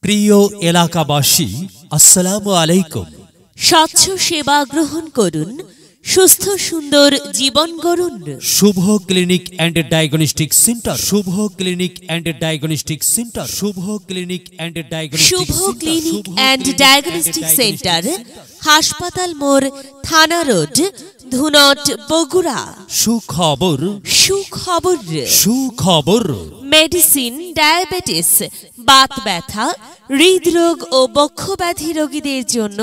প্রিয় এলাকাবাসী, আসসালামু আলাইকুম। স্বচ্ছ সেবা গ্রহণ করুন, সুস্থ সুন্দর জীবন গড়ুন। Shubho clinic and diagnostic centre, Shubho clinic and diagnostic centre, Shubho clinic and Shubho clinic and diagnostic centre, হাসপাতাল মোড়, থানা রোড, ধুনট, বগুড়া। সুখবর, সুখবর, সুখবর। মেডিসিন, ডায়াবেটিস, বাত ব্যথা, হৃদরোগ ও বক্ষব্যাধি রোগীদের জন্য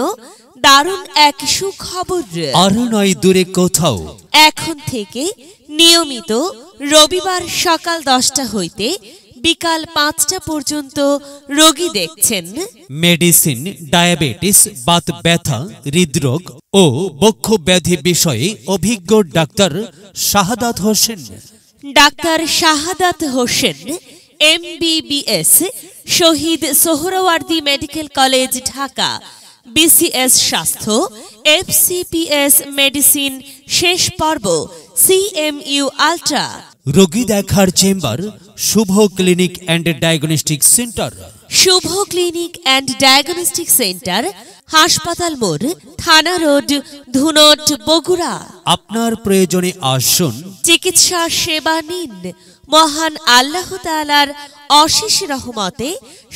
দারুণ এক সুখবর। আর নয় দূরে কোথাও। এখন থেকে নিয়মিত রবিবার সকাল 10টা হইতে বিকাল 5টা পর্যন্ত রোগী দেখছেন মেডিসিন, ডায়াবেটিস, বাত ব্যথা, হৃদরোগ ও বক্ষব্যাধি বিষয়ে অভিজ্ঞ ডাক্তার শাহাদাত হোসেন। ডাক্তার Shahadat Hossain MBBS, Shahid Suhrawardy medical college, Dhaka. BCS স্বাস্থ্য, FCPS মেডিসিন শেষ পর্ব, CMU আল্ট্রা। রোগী দেখার chamber Shubho clinic and diagnostic centre, Shubho clinic and diagnostic centre, হাসপাতাল মোড়, থানা রোড, ধুনট, বগুড়া। আপনার প্রয়োজনে আসুন, চিকিৎসা সেবা নিন। মহান আল্লাহ তাআলার অশেষ রহমতে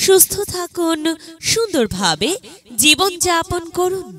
সুস্থ থাকুন, সুন্দরভাবে জীবনযাপন করুন।